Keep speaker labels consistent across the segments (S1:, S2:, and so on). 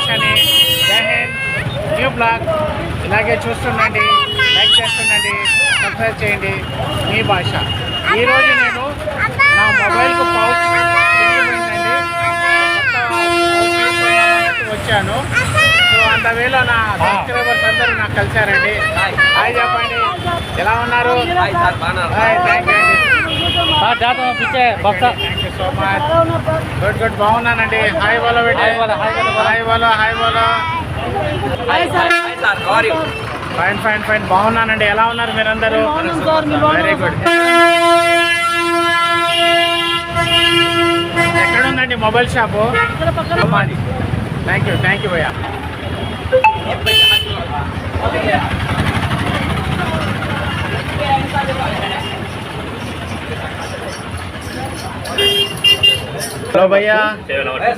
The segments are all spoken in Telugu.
S1: భాషని. జై హింద్. న్యూ బ్లాగ్ ఇలాగే చూస్తుండండి, లైక్ చేస్తుండండి, సబ్స్క్రైబ్ చేయండి. మీ భాష. ఈరోజు నేను నా మొబైల్కు పౌచ్ వచ్చాను. సో అంతవేళ నా సబ్స్క్రైబర్స్ అందరూ నాకు కలిశారండి. హాయ్ చెప్పండి, ఎలా ఉన్నారు? Thank you so much. Good బాగున్నానండి. హాయ్ బోలో బేటే. హాయ్ బోలో. ఫైన్ బాగున్నానండి. ఎలా ఉన్నారు మీరందరూ? Very good. ఎక్కడుందండి మొబైల్ షాపు? థ్యాంక్ యూ భయ్యా. हेलो भैया,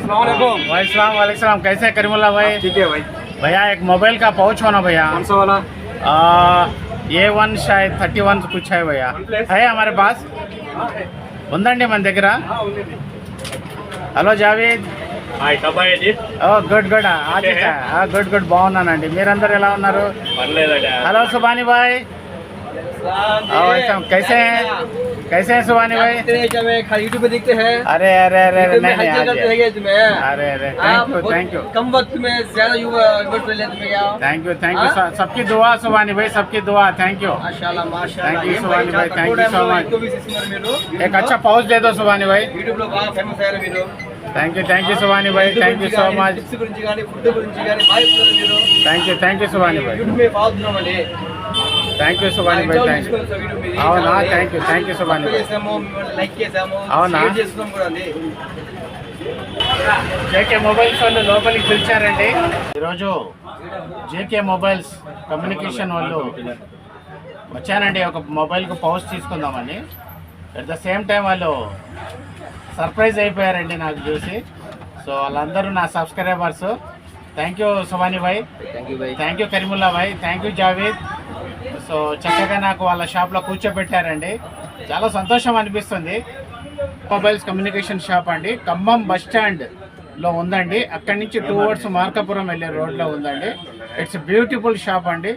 S1: वालेकुम। कैसे करीमुल्ला भाई?
S2: ठीक है भाई।
S1: भैया एक मोबाइल का पाउच होना भैया।
S2: कौन सा वाला?
S1: A1 शायद 31 कुछ है भैया. है हमारे पास ఉందండి మన దగ్గర. హలో జావేద్. గుడ్ బాగున్నానండి. మీరందరూ ఎలా ఉన్నారు? హలో సుబాని భాయ్. कैसे हैं सुबानी भाई?
S2: यूट्यूब पे देखते हैं।
S1: अरे थैंक यू
S2: कम वक्त में ज्यादा थैंक यू
S1: सबकी दुआ सुबानी भाई, सबकी दुआ. थैंक यू
S2: माशाल्लाह
S1: यू सुबानी भाई, थैंक यू सो मच. एक अच्छा पाउच दे दो सुबानी भाई.
S2: यूट्यूब లో బాగా ఫేమస్ అయ్యారు మీరు.
S1: Thank you Subhani bhai, thank you so much.
S2: Tips గురించి గాని ఫుడ్ గురించి గాని బాగా చెప్తారు మీరు.
S1: Thank you Subhani Bhai.
S2: YouTube में బాగున్నామండి.
S1: థ్యాంక్ యూ సుబాని భాయ్. అవునా? Thank you Subhani Bhai.
S2: Like చేసాము,
S1: అవునా?
S2: షేర్ చేస్తున్నాం కూడా అండి.
S1: జేకే మొబైల్స్ వాళ్ళు లోపలికి పిలిచారండి. ఈరోజు జేకే మొబైల్స్ కమ్యూనికేషన్ వాళ్ళు వచ్చానండి. ఒక మొబైల్కి పౌచ్ తీసుకుందామని. అట్ ద సేమ్ టైం వాళ్ళు సర్ప్రైజ్ అయిపోయారండి నాకు చూసి. సో వాళ్ళందరూ నా subscribers. Thank you Subhani bhai, thank you Kareemulla bhai, thank you Javed. So చక్కగా నాకు వాళ్ళ షాప్లో కూర్చోబెట్టారండి. చాలా సంతోషం అనిపిస్తుంది. మొబైల్స్ కమ్యూనికేషన్ షాప్ అండి, ఖమ్మం బస్ స్టాండ్లో ఉందండి. అక్కడి నుంచి 2 hours మార్కాపురం వెళ్ళే రోడ్లో ఉందండి. ఇట్స్ బ్యూటిఫుల్ షాప్ అండి.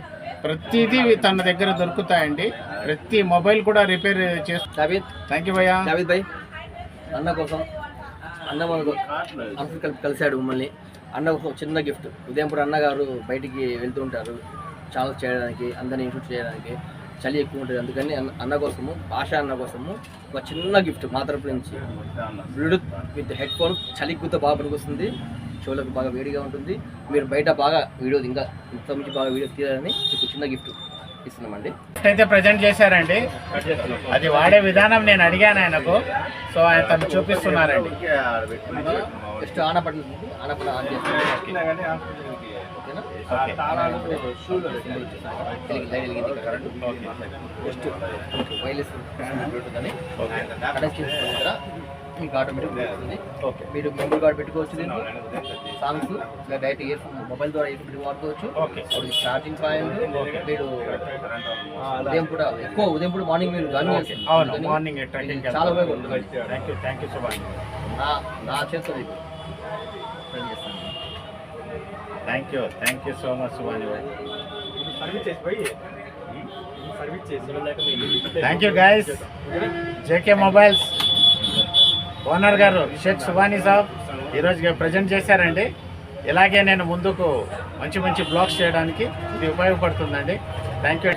S1: ప్రతిదీ తన దగ్గర దొరుకుతాయండి. ప్రతి మొబైల్ కూడా రిపేర్ చేస్తుంది. థ్యాంక్ యూ భయ్యా.
S2: జావేద్ భాయ్, అన్న కోసం అన్న కలిశాడు మమ్మల్ని. అన్న కోసం చిన్న గిఫ్ట్. ఉదయంపూర్ అన్నగారు బయటికి వెళ్తూ ఉంటారు చాలా చేయడానికి, అందరినీ ఇంక్లూడ్ చేయడానికి. చలి ఎక్కువ ఉంటుంది, అందుకని అన్న కోసము, ఆశా అన్న కోసము ఒక చిన్న గిఫ్ట్ మా తరపు నుంచి. Bluetooth with head phone. చలికి కూత బాగా పనికొస్తుంది, చెవులకు బాగా వేడిగా ఉంటుంది. మీరు బయట బాగా వీడియో ఇంకా ఇంత నుంచి బాగా వీడియో తీయాలని మీకు చిన్న గిఫ్ట్ ఇస్తున్నామండి.
S1: అయితే ప్రజెంట్ చేశారండి. అది వాడే విధానం నేను అడిగాను ఆయనకు. సో ఆయన తను చూపిస్తున్నారండి.
S2: జస్ట్ ఆనపడ ఆన్ చేస్తాను. జస్ట్ వైర్లెస్ బ్లూటూత్ అని అటాచ్ చేసుకున్న దగ్గర మీకు ఆటోమేటిక్ ఉంటుంది. మీరు మెమరీ కార్డ్ పెట్టుకోవచ్చు, దీంట్లో సాంగ్స్ డైరెక్ట్ ఇయర్ మొబైల్ ద్వారా ఇయర్ వాడుకోవచ్చు. Charging point. మీరు ఉదయం పూట ఉదయం పూట మార్నింగ్ మీరు జాయిన్ చేస్తారు, చాలా ఉపయోగపడుతుంది. నా చేస్తుంది చేస్తాను.
S1: Thank you so much Subani bhai. Thank you guys. JK mobiles owner గారు షేక్ సుబాని సాబ్ ఈరోజు ప్రజెంట్ చేశారండి. ఇలాగే నేను ముందుకు మంచి బ్లాగ్స్ చేయడానికి ఇది ఉపయోగపడుతుందండి. Thank you.